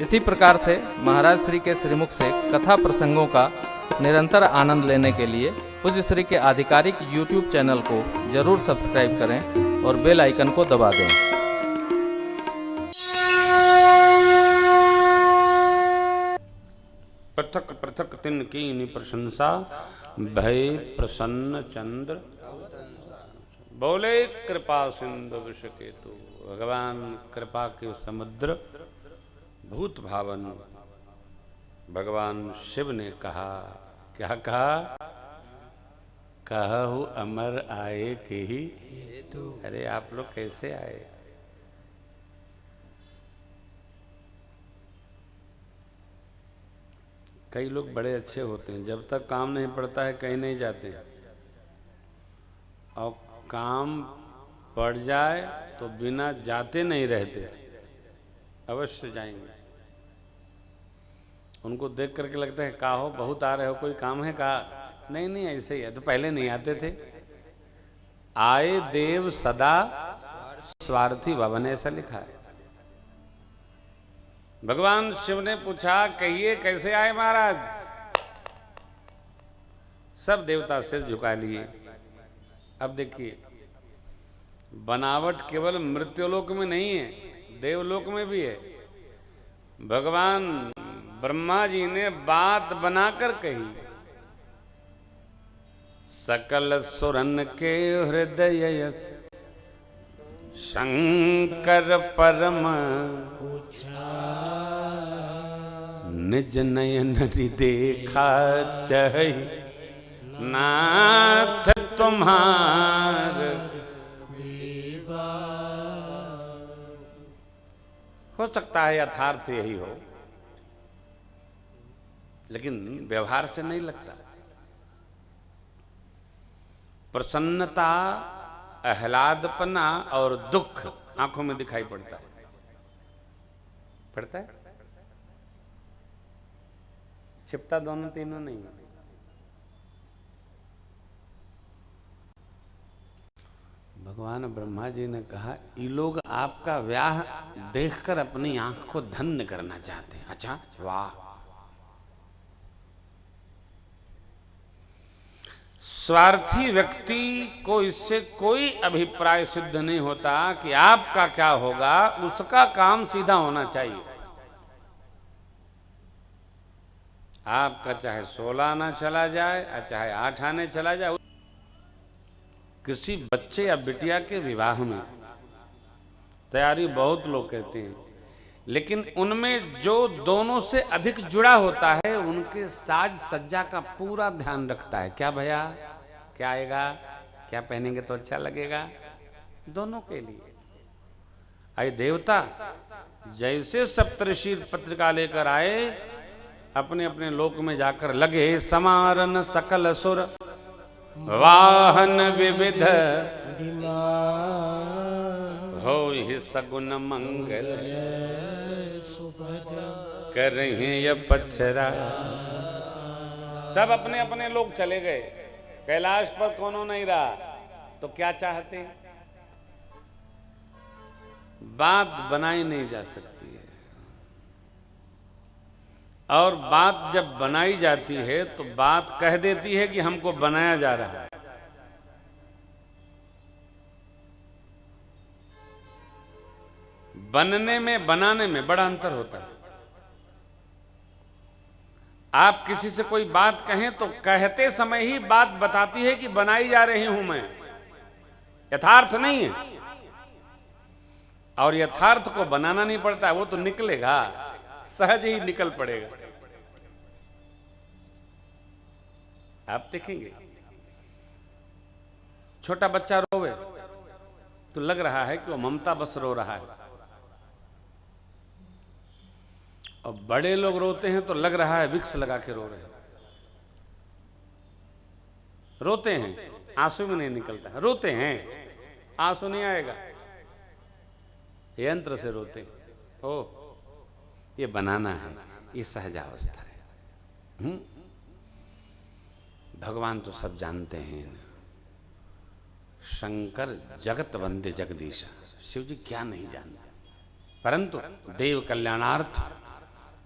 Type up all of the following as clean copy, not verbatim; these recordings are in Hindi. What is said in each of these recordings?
इसी प्रकार से महाराज श्री के श्रीमुख से कथा प्रसंगों का निरंतर आनंद लेने के लिए पूज्य श्री के आधिकारिक YouTube चैनल को जरूर सब्सक्राइब करें और बेल आइकन को दबा दें। पृथक पृथक तिन कीनी प्रशंसा भय प्रसन्न चंद्र बोले कृपा सिंधु विष केतु। भगवान कृपा के समुद्र भूत भावन भगवान शिव ने कहा, क्या कहा? कहु अमर आए के ही। अरे आप लोग कैसे आए? कई लोग बड़े अच्छे होते हैं, जब तक काम नहीं पड़ता है कहीं नहीं जाते, और काम पड़ जाए तो बिना जाते नहीं रहते, अवश्य जाएंगे। उनको देख करके लगता है का हो बहुत आ रहे हो, कोई काम है का? नहीं नहीं ऐसे ही है। तो पहले नहीं आते थे। आए देव सदा स्वार्थी भवन, ऐसा लिखा है। भगवान शिव ने पूछा, कहिए कैसे आए महाराज? सब देवता सिर झुका लिए। अब देखिए, बनावट केवल मृत्युलोक में नहीं है, देवलोक में भी है। भगवान ब्रह्मा जी ने बात बनाकर कही, सकल सुरन के हृदय शंकर परम निज नयन देखा चाहे नाथ तुम्हार। हो सकता है यथार्थ यही हो, लेकिन व्यवहार से नहीं लगता। प्रसन्नता, आह्लादपना और दुख आंखों में दिखाई पड़ता है। पड़ता है? छिपता दोनों तीनों नहीं। भगवान ब्रह्मा जी ने कहा, ये लोग आपका व्याह देखकर अपनी आंख को धन्य करना चाहते हैं। अच्छा, वाह। स्वार्थी व्यक्ति को इससे कोई अभिप्राय सिद्ध नहीं होता कि आपका क्या होगा, उसका काम सीधा होना चाहिए। आपका चाहे 16 आना चला जाए और चाहे 8 आने चला जाए। किसी बच्चे या बिटिया के विवाह में तैयारी बहुत लोग कहते हैं, लेकिन उनमें जो दोनों से अधिक जुड़ा होता है उनके साज सज्जा का पूरा ध्यान रखता है। क्या भैया, क्या आएगा, क्या पहनेंगे तो अच्छा लगेगा, दोनों के लिए। आए देवता जैसे सप्तऋषि पत्रिका लेकर आए, अपने अपने लोक में जाकर लगे समारन सकल सुर वाहन विविध हो ही सगुन मंगल करहे ये पछरा। सब अपने अपने लोग चले गए, कैलाश पर कोनो नहीं रहा। तो क्या चाहते हैं? बात बनाई नहीं जा सकती है, और बात जब बनाई जाती है तो बात कह देती है कि हमको बनाया जा रहा है। बनने में बनाने में बड़ा अंतर होता है। आप किसी से कोई बात कहें तो कहते समय ही बात बताती है कि बनाई जा रही हूं मैं, यथार्थ नहीं है। और यथार्थ को बनाना नहीं पड़ता है, वो तो निकलेगा, सहज ही निकल पड़ेगा। आप देखेंगे, छोटा बच्चा रोवे तो लग रहा है कि वो ममता बस रो रहा है, और बड़े लोग रोते हैं तो लग रहा है विक्स लगा के रो रहे हैं। रोते हैं, आंसू भी नहीं निकलता है। रोते हैं, आंसू नहीं आएगा, यंत्र से रोते हैं। ओ, ये बनाना है, ये सहजावस्था है। भगवान तो सब जानते हैं। शंकर जगत वंदे जगदीश, शिव जी क्या नहीं जानते। परंतु देव कल्याणार्थ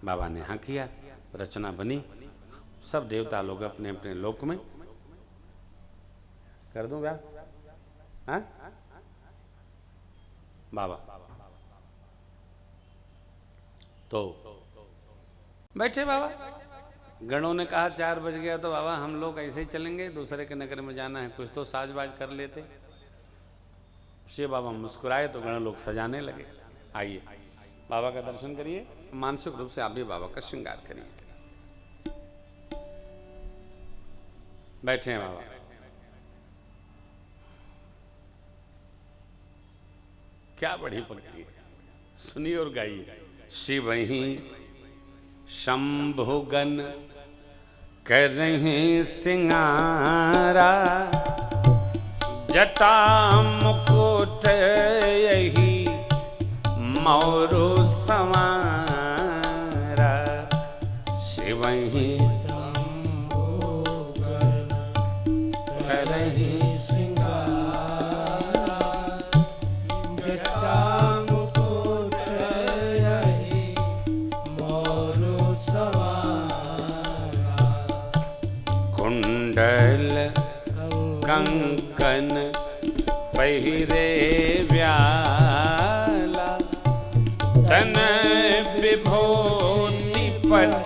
बाबा ने हाँ किया, रचना बनी, सब देवता लोग अपने अपने लोक में। कर दूं क्या? हाँ बाबा तो बैठे बाबा, गणों ने कहा 4 बज गया तो बाबा हम लोग ऐसे ही चलेंगे, दूसरे के नगर में जाना है, कुछ तो साजबाज कर लेते। शिव बाबा मुस्कुराए तो गण लोग सजाने लगे। आइए बाबा का दर्शन करिए, मानसिक रूप से आप भी बाबा का श्रृंगार करिए। बैठे हैं बाबा। क्या बड़ी पंक्ति है, सुनिए और गाइए। शिव ही शंभुगन करहीं सिंगारा, जटा मुकुट यही मोरु संवारा। शिव ही करहीं कुंडल कंकन पहिरे व्याला, तन विभूति पट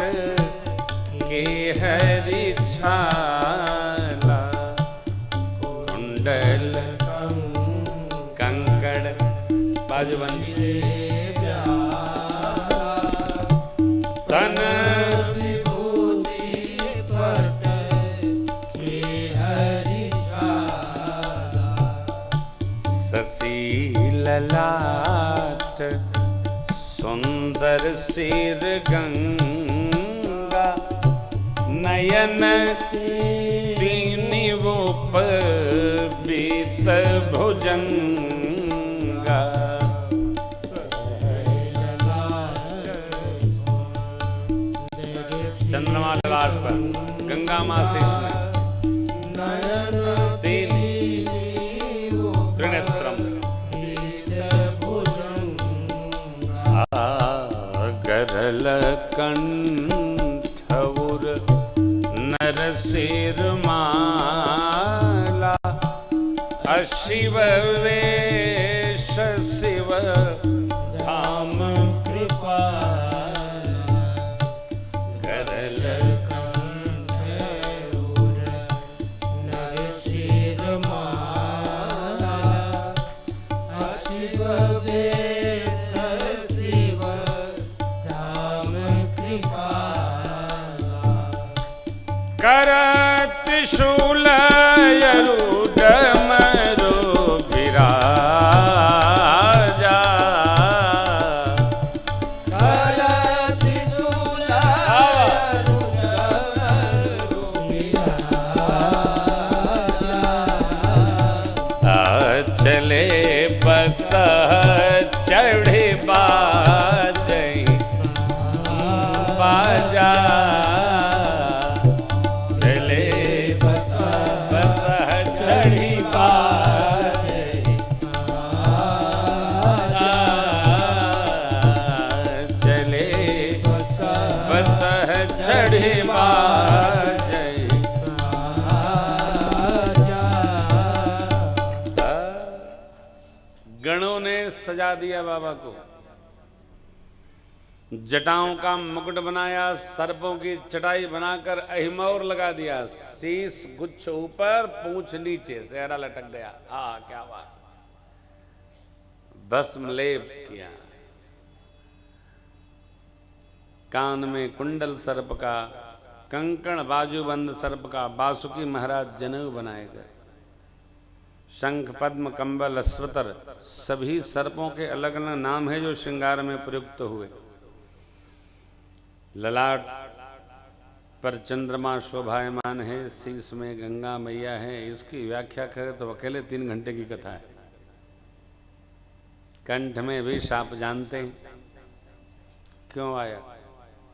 के हरि छाला। कुंडल कंकड़ बाजूबंदी, तन ललाट सुंदर सिर गंगा, नयन तीनि उपबीत भुजंगा। चंद्रमा ललाट पर, गंगा माँ से इसमें तीन त्रिनेत्रम, गरल कंठौर नरसिर माला, अशिव वेश शिव धाम कृपा। गरल कंठौर नरसिर माला, अशिव वेश शिव धाम कृपा। करत शूल यरूड मरु विराजा, करत शूल यरूड मरु विराजा। चले बस चढ़े बाजई बाजा, गणों ने सजा दिया बाबा को, जटाओं का मुकुट बनाया, सर्पों की चटाई बनाकर अहिमौर लगा दिया, शीश गुच्छ ऊपर पूंछ नीचे, सेहरा लटक गया। क्या बात, भस्म लेप किया, कान में कुंडल सर्प का, कंकण बाजूबंद सर्प का, बासुकी महाराज जनेऊ बनाए गए, शंख पद्म कंबल अश्वतर सभी सर्पों के अलग अलग नाम है जो श्रृंगार में प्रयुक्त हुए। ललाट पर चंद्रमा शोभायमान है, शीश में गंगा मैया है। इसकी व्याख्या करें तो अकेले 3 घंटे की कथा है। कंठ में भी साप जानते हैं, क्यों आया,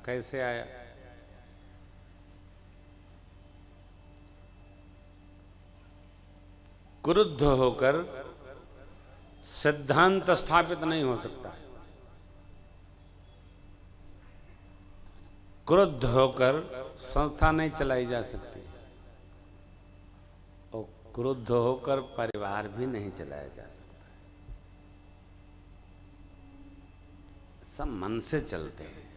कैसे आया। क्रुद्ध होकर सिद्धांत स्थापित नहीं हो सकता। क्रुद्ध होकर संस्था नहीं चलाई जा सकती और क्रुद्ध होकर परिवार भी नहीं चलाया जा सकता। सब मन से चलते हैं।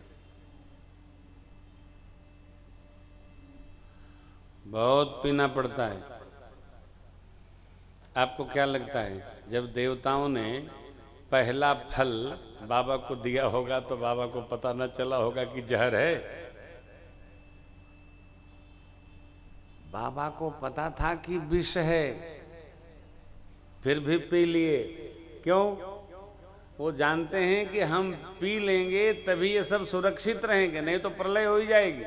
बहुत पीना पड़ता है। आपको क्या लगता है जब देवताओं ने पहला फल बाबा को दिया होगा तो बाबा को पता न चला होगा कि जहर है? बाबा को पता था कि विष है, फिर भी पी लिए। क्यों? वो जानते हैं कि हम पी लेंगे तभी ये सब सुरक्षित रहेंगे, नहीं तो प्रलय हो ही जाएगी।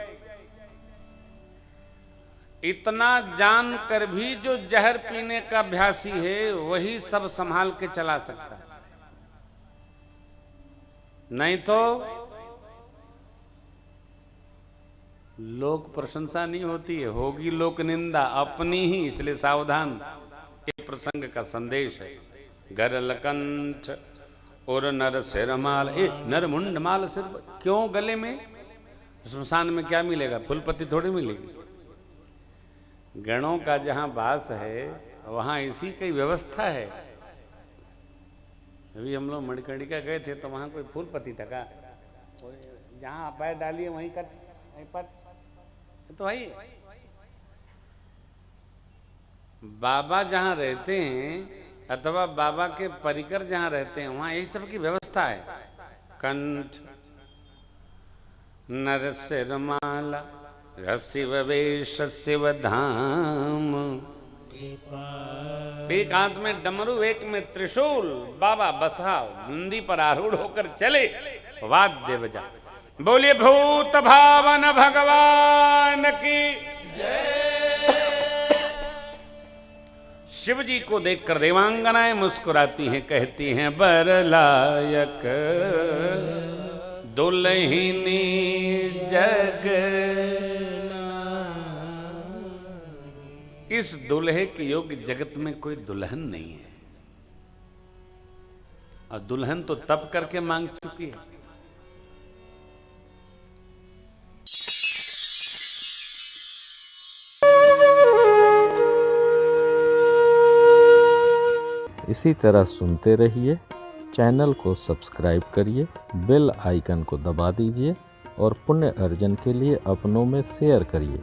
इतना जानकर भी जो जहर पीने का अभ्यासी है वही सब संभाल के चला सकता है, नहीं तो लोक प्रशंसा नहीं होती है, होगी लोक निंदा अपनी ही। इसलिए सावधान। ये प्रसंग का संदेश है। गरलकंठ और नर सिरमाल, नर मुंड माल सिर। क्यों गले में? श्मशान में क्या मिलेगा? फूलपत्ती थोड़ी मिलेगी। गणों का जहां वास है वहां इसी की व्यवस्था है। अभी हम लोग मणिकर्णिका गए थे तो वहां कोई फूलपत्ती था का? जहां पैर डालिए वहीं कट, वहीं पट। तो भाई बाबा जहां रहते हैं अथवा बाबा के परिकर जहां रहते हैं वहां यही सब की व्यवस्था है। कंठ नर सिरमाला शिव वेश शिव धाम। एक हाथ में डमरू, एक में त्रिशूल। बाबा बसा नंदी पर आरूढ़ होकर चले, वाद्य बजा। बोलिए भूत भावन भगवान की जय। शिव जी को देखकर देवांगनाएं मुस्कुराती हैं, कहती हैं बरलायक दुल्हिनी जग। इस दुल्हे के योग्य जगत में कोई दुल्हन नहीं है, और दुल्हन तो तप करके मांग चुकी है। इसी तरह सुनते रहिए। चैनल को सब्सक्राइब करिए, बेल आइकन को दबा दीजिए और पुण्य अर्जन के लिए अपनों में शेयर करिए।